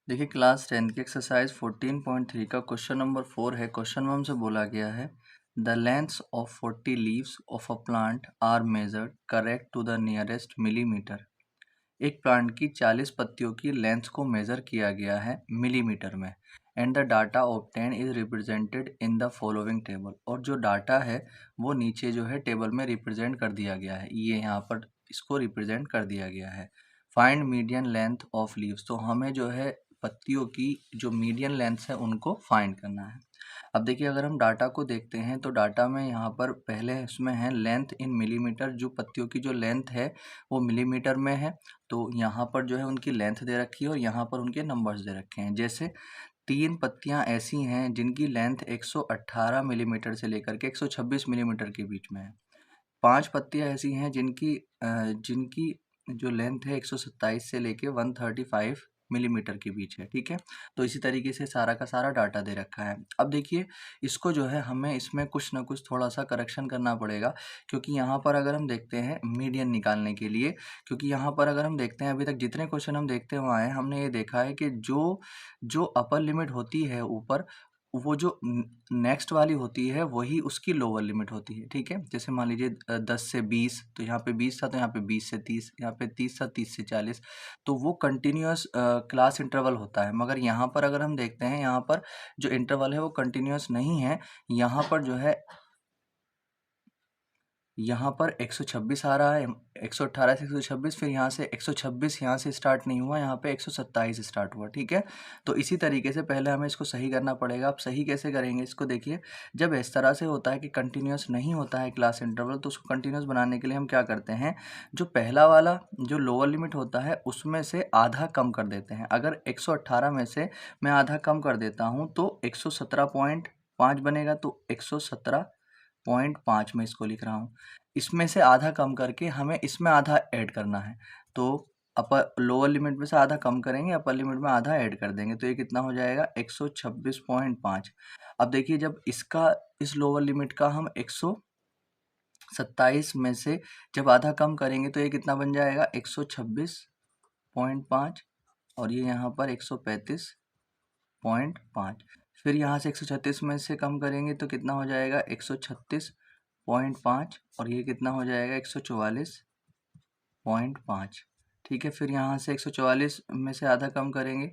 देखिए क्लास 10 की एक्सरसाइज 14.3 का क्वेश्चन नंबर 4 है। क्वेश्चन में हमसे बोला गया है the lengths of 40 leaves of a plant are measured correct to the nearest millimetre. एक प्लांट की 40 पत्तियों की लेंथ को मेजर किया गया है मिलीमीटर में and the data obtain is represented in the following table. और जो डाटा है वो नीचे जो है टेबल में रिप्रेजेंट कर दिया गया है। ये यहाँ पर इसको रिप्रेजेंट कर दिया गया है। Find median length of leaves, तो हमें जो है पत्तियों की जो मीडियन लेंथ है उनको फाइंड करना है। अब देखिए अगर हम डाटा को देखते हैं तो डाटा में यहाँ पर पहले इसमें है लेंथ इन मिलीमीटर। जो पत्तियों की जो लेंथ है वो मिलीमीटर में है, तो यहाँ पर जो है उनकी लेंथ दे रखी है और यहाँ पर उनके नंबर्स दे रखे हैं। जैसे 3 पत्तियाँ ऐसी हैं जिनकी लेंथ 118 मिलीमीटर से लेकर के 126 मिलीमीटर के बीच में है। 5 पत्तियाँ ऐसी हैं जिनकी जो लेंथ है 127 से लेके 135 मिलीमीटर के बीच है। ठीक है, तो इसी तरीके से सारा का सारा डाटा दे रखा है। अब देखिए इसको जो है हमें इसमें कुछ ना कुछ थोड़ा सा करेक्शन करना पड़ेगा, क्योंकि यहाँ पर अगर हम देखते हैं मीडियन निकालने के लिए, क्योंकि यहाँ पर अगर हम देखते हैं अभी तक जितने क्वेश्चन हम देखते हुए आए हैं, हमने ये देखा है कि जो जो अपर लिमिट होती है ऊपर, वो जो नेक्स्ट वाली होती है वही उसकी लोअर लिमिट होती है। ठीक है, जैसे मान लीजिए 10 से 20, तो यहाँ पे 20 था, तो यहाँ पे 20 से 30, यहाँ पे 30 था, 30 से 40, तो वो कंटिन्यूअस क्लास इंटरवल होता है। मगर यहाँ पर अगर हम देखते हैं, यहाँ पर जो इंटरवल है वो कंटिन्यूअस नहीं है। यहाँ पर जो है यहाँ पर 126 आ रहा है, 118 से 126, फिर यहाँ से 126 यहाँ से स्टार्ट नहीं हुआ, यहाँ पे 127 स्टार्ट हुआ। ठीक है, तो इसी तरीके से पहले हमें इसको सही करना पड़ेगा। आप सही कैसे करेंगे इसको देखिए, जब इस तरह से होता है कि कंटिन्यूअस नहीं होता है क्लास इंटरवल, तो उसको कंटिन्यूअस बनाने के लिए हम क्या करते हैं, जो पहला वाला जो लोअर लिमिट होता है उसमें से आधा कम कर देते हैं। अगर 118 में से मैं आधा कम कर देता हूँ तो 117.5 बनेगा, तो 117.5 में इसको लिख रहा हूँ। इसमें से आधा कम करके हमें इसमें आधा ऐड करना है, तो अपर लोअर लिमिट में से आधा कम करेंगे, अपर लिमिट में आधा ऐड कर देंगे, तो ये कितना हो जाएगा 126.5। अब देखिए जब इसका इस लोअर लिमिट का हम 127 में से जब आधा कम करेंगे तो ये कितना बन जाएगा 126.5, और ये यहाँ पर 135.5। फिर यहाँ से 136 में से कम करेंगे तो कितना हो जाएगा 136.5, और ये कितना हो जाएगा 144.5। ठीक है, फिर यहाँ से 144 में से आधा कम करेंगे,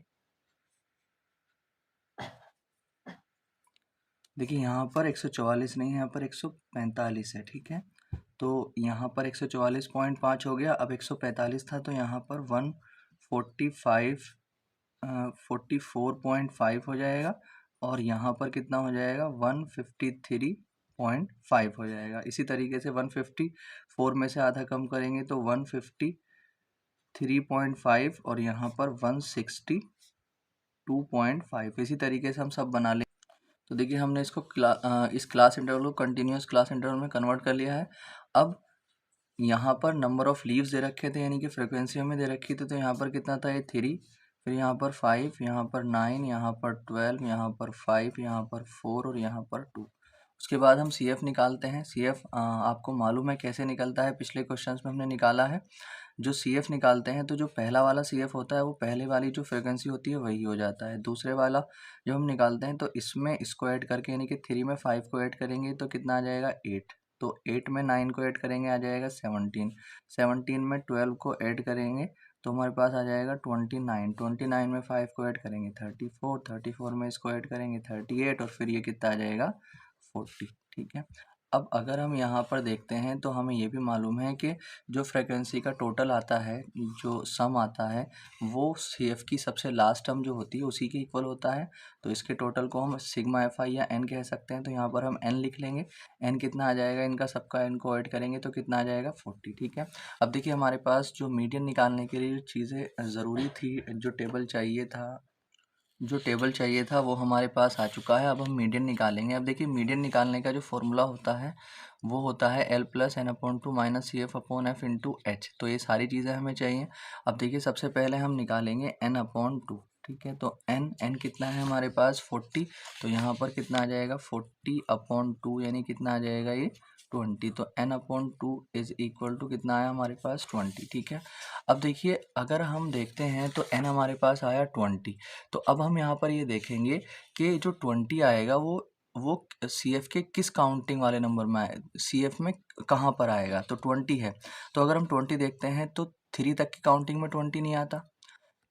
देखिए यहाँ पर 144 नहीं है, यहाँ पर 145 है। ठीक है, तो यहाँ पर 144.5 हो गया। अब 145 था तो यहाँ पर 44.5 हो जाएगा, और यहाँ पर कितना हो जाएगा 153.5 हो जाएगा। इसी तरीके से 154 में से आधा कम करेंगे तो 153.5, और यहाँ पर 162.5। इसी तरीके से हम सब बना लें। तो देखिए हमने इसको इस क्लास इंटरवल को कंटिन्यूस क्लास इंटरवल में कन्वर्ट कर लिया है। अब यहाँ पर नंबर ऑफ लीव्स दे रखे थे, यानी कि फ्रिक्वेंसी हमें दे रखी थी, तो यहाँ पर कितना था ये 3, फिर यहाँ पर 5, यहाँ पर 9, यहाँ पर 12, यहाँ पर 5, यहाँ पर 4 और यहाँ पर 2। उसके बाद हम सी एफ निकालते हैं। सी एफ आपको मालूम है कैसे निकलता है, पिछले क्वेश्चंस में हमने निकाला है। जो सी एफ निकालते हैं तो जो पहला वाला सी एफ होता है वो पहले वाली जो फ्रिक्वेंसी होती है वही हो जाता है। दूसरे वाला जो हम निकालते हैं तो इसमें इसको ऐड करके, यानी कि 3 में 5 को ऐड करेंगे तो कितना आ जाएगा 8, तो 8 में 9 को ऐड करेंगे आ जाएगा 17, 17 में 12 को ऐड करेंगे तो हमारे पास आ जाएगा 29, 29 में 5 को ऐड करेंगे 34, 34 में इसको ऐड करेंगे 38, और फिर ये कितना आ जाएगा 40। ठीक है, अब अगर हम यहाँ पर देखते हैं तो हमें ये भी मालूम है कि जो फ्रिक्वेंसी का टोटल आता है, जो सम आता है, वो सी एफ की सबसे लास्ट टर्म जो होती है उसी के इक्वल होता है। तो इसके टोटल को हम सिग्मा एफ आई या एन कह सकते हैं। तो यहाँ पर हम एन लिख लेंगे। एन कितना आ जाएगा, इनका सबका एन को ऐड करेंगे तो कितना आ जाएगा 40। ठीक है, अब देखिए हमारे पास जो मीडियन निकालने के लिए जो चीज़ें ज़रूरी थी, जो टेबल चाहिए था वो हमारे पास आ चुका है। अब हम मीडियन निकालेंगे। अब देखिए मीडियन निकालने का जो फॉर्मूला होता है वो होता है L plus n upon two minus c f upon f into h. तो ये सारी चीज़ें हमें चाहिए। अब देखिए सबसे पहले हम निकालेंगे n अपॉन टू। ठीक है, तो n कितना है हमारे पास 40, तो यहाँ पर कितना आ जाएगा 40 अपॉन टू, यानी कितना आ जाएगा ये 20, तो n/2 इज इक्वल टू कितना आया हमारे पास 20। ठीक है, अब देखिए अगर हम देखते हैं तो n हमारे पास आया 20, तो अब हम यहाँ पर ये देखेंगे कि जो 20 आएगा वो CF के किस काउंटिंग वाले नंबर में आए, CF में कहाँ पर आएगा, तो 20 है। तो अगर हम 20 देखते हैं तो 3 तक की काउंटिंग में 20 नहीं आता,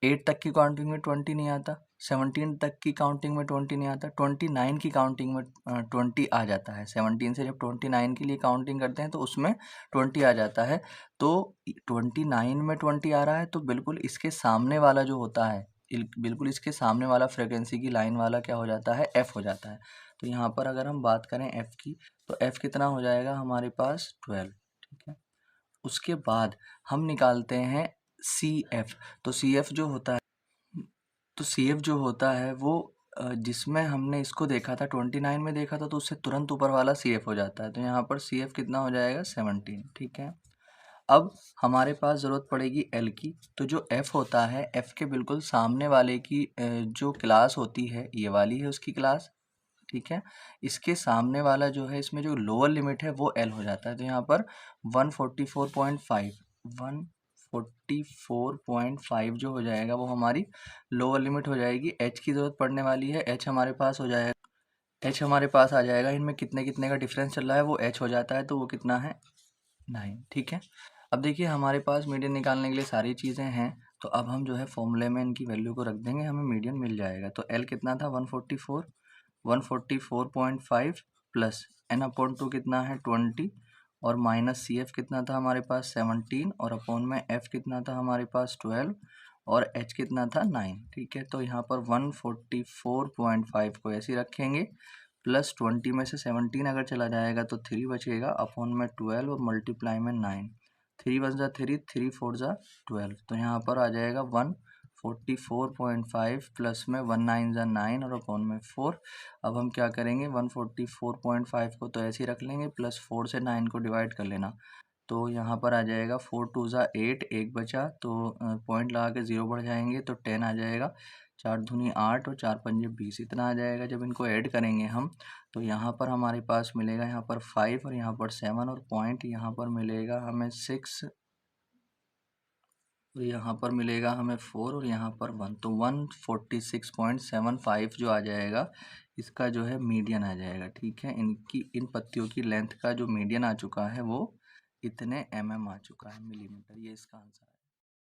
8 तक की काउंटिंग में 20 नहीं आता, 17 तक की काउंटिंग में 20 नहीं आता, 29 की काउंटिंग में 20 आ जाता है। 17 से जब 29 के लिए काउंटिंग करते हैं तो उसमें 20 आ जाता है। तो 29 में 20 आ रहा है तो बिल्कुल इसके सामने वाला जो होता है, बिल्कुल इसके सामने वाला फ्रिक्वेंसी की लाइन वाला क्या हो जाता है, F हो जाता है। तो यहाँ पर अगर हम बात करें F की, तो F कितना हो जाएगा हमारे पास 12। ठीक है, उसके बाद हम निकालते हैं CF। तो CF जो होता है, तो CF जो होता है वो जिसमें हमने इसको देखा था 29 में देखा था, तो उससे तुरंत ऊपर वाला CF हो जाता है। तो यहाँ पर CF कितना हो जाएगा 17। ठीक है, अब हमारे पास ज़रूरत पड़ेगी L की। तो जो F होता है, F के बिल्कुल सामने वाले की जो क्लास होती है ये वाली है उसकी क्लास। ठीक है, इसके सामने वाला जो है इसमें जो लोअर लिमिट है वो L हो जाता है। तो यहाँ पर 144.5 जो हो जाएगा वो हमारी लोअर लिमिट हो जाएगी। H की ज़रूरत पड़ने वाली है, H हमारे पास हो जाएगा, H हमारे पास आ जाएगा। इनमें कितने कितने का डिफरेंस चल रहा है वो H हो जाता है, तो वो कितना है 9। ठीक है, अब देखिए हमारे पास मीडियन निकालने के लिए सारी चीज़ें हैं, तो अब हम जो है फॉर्मूले में इनकी वैल्यू को रख देंगे, हमें मीडियन मिल जाएगा। तो L कितना था 144.5 प्लस n/2 कितना है 20, और माइनस CF कितना था हमारे पास 17, और अपॉन में F कितना था हमारे पास 12, और H कितना था 9। ठीक है, तो यहाँ पर 144.5 को ऐसे ही रखेंगे, प्लस 20 में से 17 अगर चला जाएगा तो 3 बचेगा, अपॉन में 12 और मल्टीप्लाई में 9। 3 1 ज़ा 3, 3 4 ज़ा 12, तो यहाँ पर आ जाएगा 144.5 प्लस में 1 9 ज़ा 9 और अपॉन में 4। अब हम क्या करेंगे, 144.5 को तो ऐसे ही रख लेंगे, प्लस 4 से 9 को डिवाइड कर लेना। तो यहाँ पर आ जाएगा 4 2 ज़ा 8, एक बचा तो पॉइंट लगा के 0 बढ़ जाएंगे तो 10 आ जाएगा। 4 दूनी 8 और 4 पंजे 20 इतना आ जाएगा। जब इनको ऐड करेंगे हम तो यहाँ पर हमारे पास मिलेगा यहाँ पर 5 और यहाँ पर 7, और पॉइंट यहाँ पर मिलेगा हमें 6, और यहाँ पर मिलेगा हमें 4 और यहाँ पर 1, तो 146.75 जो आ जाएगा इसका जो है मीडियन आ जाएगा। ठीक है, इन पत्तियों की लेंथ का जो मीडियन आ चुका है वो इतने mm आ चुका है, मिलीमीटर। ये इसका आंसर है।